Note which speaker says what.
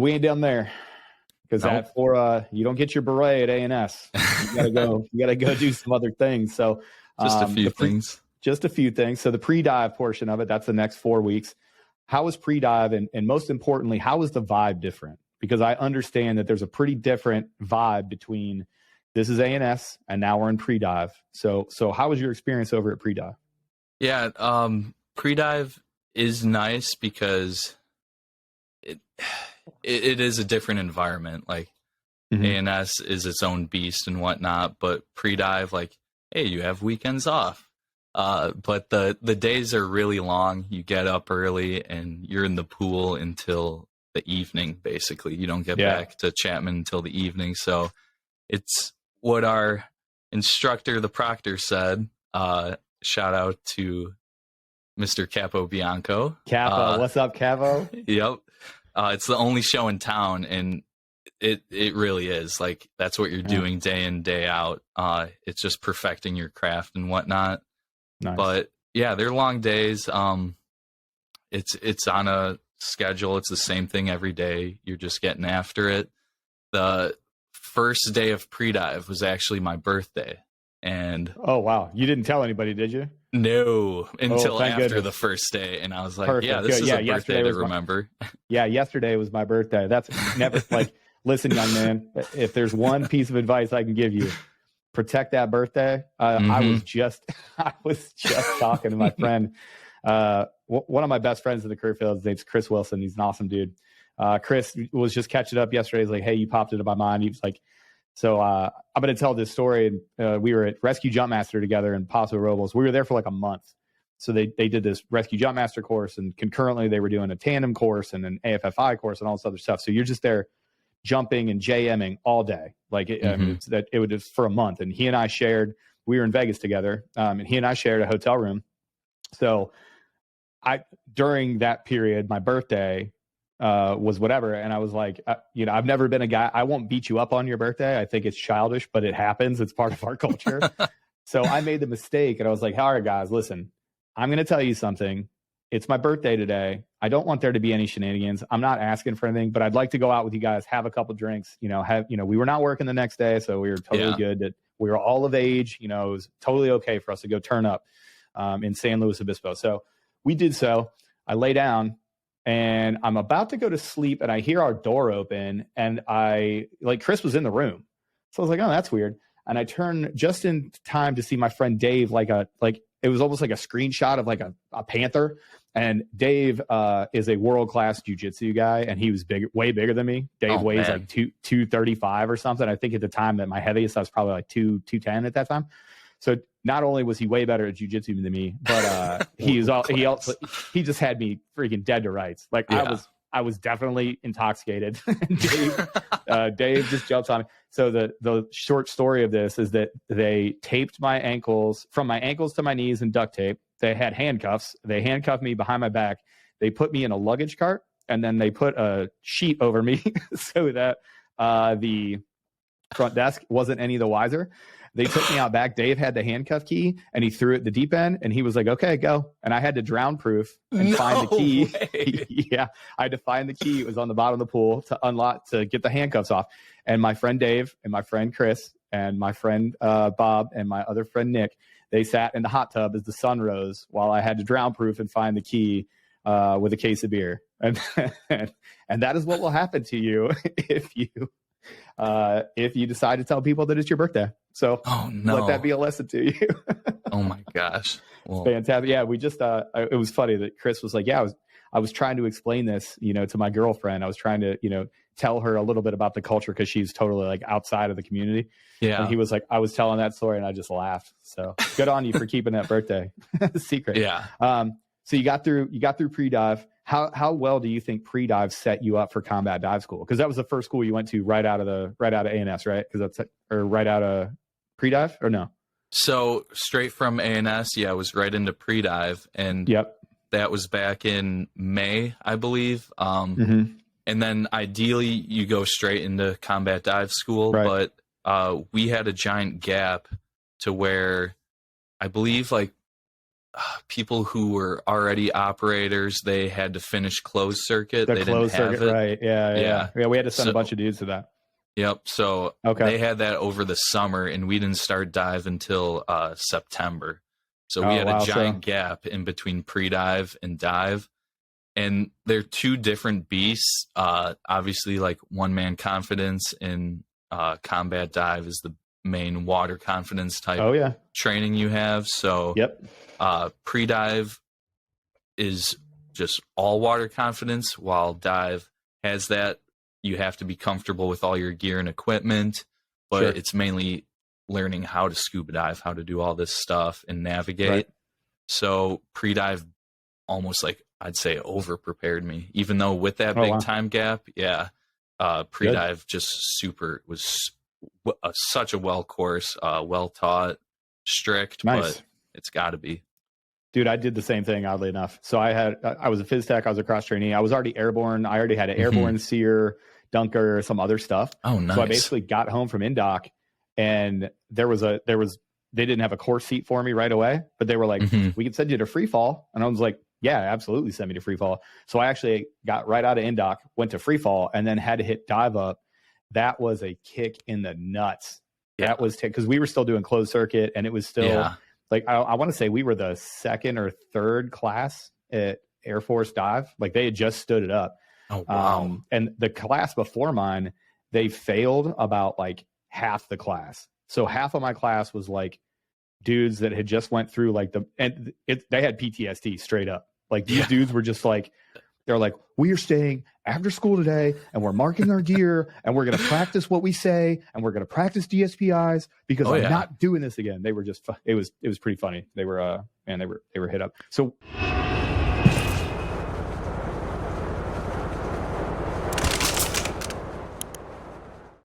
Speaker 1: we ain't done there. Because
Speaker 2: Nope.
Speaker 1: You don't get your beret at A&S. You gotta go. You gotta go do some other things. So
Speaker 2: Just a few things.
Speaker 1: Just a few things. So the pre-dive portion of it, that's the next 4 weeks. How was pre-dive, and most importantly, how was the vibe different? Because I understand that there's a pretty different vibe between this is A&S and now we're in pre-dive. So how was your experience over at pre-dive?
Speaker 2: Yeah, pre-dive is nice because it is a different environment. Like A&S is its own beast and whatnot, but pre-dive, like, hey, you have weekends off. But the days are really long. You get up early and you're in the pool until the evening, basically. You don't get back to Chapman until the evening. So it's what our instructor, the proctor, said. Shout out to Mr. Capo Bianco.
Speaker 1: Capo, what's up, Capo?
Speaker 2: Yep. It's the only show in town, and it really is. Like, that's what you're doing day in, day out. It's just perfecting your craft and whatnot.
Speaker 1: Nice.
Speaker 2: But yeah, they're long days. It's on a schedule. It's the same thing every day. You're just getting after it. The first day of pre-dive was actually my birthday. And
Speaker 1: oh, wow. You didn't tell anybody, did you?
Speaker 2: No, until after
Speaker 1: goodness.
Speaker 2: the first day. And I was like,
Speaker 1: Perfect.
Speaker 2: yeah, this is a birthday to remember.
Speaker 1: Yeah, yesterday was my birthday. That's never like, listen, young man, if there's one piece of advice I can give you, protect that birthday. I was just talking to my friend. One of my best friends in the career field, his name's Chris Wilson. He's an awesome dude. Chris was just catching up yesterday. He's like, hey, you popped into my mind. He was like, so I'm going to tell this story. We were at Rescue Jumpmaster together in Paso Robles. We were there for like a month. So they did this Rescue Jumpmaster course, and concurrently they were doing a tandem course and an AFFI course and all this other stuff. So you're just there jumping and JMing all day. Like it would just for a month. And he and I shared, we were in Vegas together, and he and I shared a hotel room. So during that period, my birthday was whatever. And I was like, I've never been a guy, I won't beat you up on your birthday. I think it's childish, but it happens. It's part of our culture. So I made the mistake and I was like, all right, guys, listen, I'm going to tell you something. It's my birthday today. I don't want there to be any shenanigans. I'm not asking for anything, but I'd like to go out with you guys, have a couple drinks, we were not working the next day. So we were totally good that we were all of age, it was totally okay for us to go turn up in San Luis Obispo. So we did so. I lay down and I'm about to go to sleep and I hear our door open and Chris was in the room. So I was like, oh, that's weird. And I turn just in time to see my friend Dave, it was almost like a screenshot of like a panther. And Dave is a world-class jiu-jitsu guy, and he was way bigger than me. Dave weighs like 235 or something. I think at the time that my heaviest, I was probably like 210 at that time. So not only was he way better at jiu-jitsu than me, but he just had me freaking dead to rights. Like I was definitely intoxicated. Dave just jumps on me. So the short story of this is that they taped my ankles from my ankles to my knees and duct tape. They had handcuffs. They handcuffed me behind my back. They put me in a luggage cart, and then they put a sheet over me so that the front desk wasn't any the wiser. They took me out back. Dave had the handcuff key, and he threw it at the deep end, and he was like, okay, go. And I had to drown proof and find the key. Yeah, I had to find the key. It was on the bottom of the pool to get the handcuffs off. And my friend Dave and my friend Chris and my friend Bob and my other friend Nick, they sat in the hot tub as the sun rose while I had to drown proof and find the key with a case of beer. And that is what will happen to you if you decide to tell people that it's your birthday. So let that be a lesson to you.
Speaker 2: Oh my gosh.
Speaker 1: Well, fantastic. Yeah, we just it was funny that Chris was like, yeah, I was trying to explain this, to my girlfriend. I was trying to, tell her a little bit about the culture because she's totally like outside of the community. Yeah. And he was like, I was telling that story and I just laughed. So good on you for keeping that birthday secret.
Speaker 2: Yeah.
Speaker 1: So you got through pre-dive. How well do you think pre-dive set you up for combat dive school? Because that was the first school you went to right out of A&S, right? Or right out of pre-dive, or no?
Speaker 2: So straight from A&S, I was right into pre-dive, and that was back in May, I believe. And then ideally you go straight into combat dive school, right. But we had a giant gap to where I believe like people who were already operators, they had to finish closed circuit.
Speaker 1: The
Speaker 2: they
Speaker 1: closed
Speaker 2: didn't have
Speaker 1: circuit,
Speaker 2: it.
Speaker 1: right? Yeah. We had to send a bunch of dudes to that.
Speaker 2: Yep. So
Speaker 1: Okay.
Speaker 2: they had that over the summer, and we didn't start dive until September. So we had a giant gap in between pre-dive and dive. And they're two different beasts. Obviously, like one-man confidence in combat dive is the main water confidence type training you have. So pre-dive is just all water confidence, while dive has that. You have to be comfortable with all your gear and equipment, but it's mainly learning how to scuba dive, how to do all this stuff and navigate. Right. So pre-dive almost like I'd say over prepared me, even though with that big time gap. Pre-dive just was such a well course, well taught, strict, but it's got to be.
Speaker 1: Dude, I did the same thing, oddly enough. So I was a phys tech, I was a cross trainee. I was already airborne. I already had an airborne seer, dunker, some other stuff.
Speaker 2: Oh, nice.
Speaker 1: So I basically got home from Indoc, and they didn't have a course seat for me right away, but they were like, we can send you to free fall. And I was like, yeah, absolutely, send me to free fall. So I actually got right out of Indoc, went to free fall, and then had to hit dive up. That was a kick in the nuts. Yeah. That was because we were still doing closed circuit, and it was still like I want to say we were the second or third class at Air Force Dive. Like they had just stood it up.
Speaker 2: Oh wow!
Speaker 1: And the class before mine, they failed about like half the class. So half of my class was like dudes that had just went through like they had PTSD straight up. Like these dudes were just like, they're like, we are staying after school today and we're marking our gear and we're going to practice what we say and we're going to practice DSPIs because I'm not doing this again. They were just, it was pretty funny. They were, they were hit up. So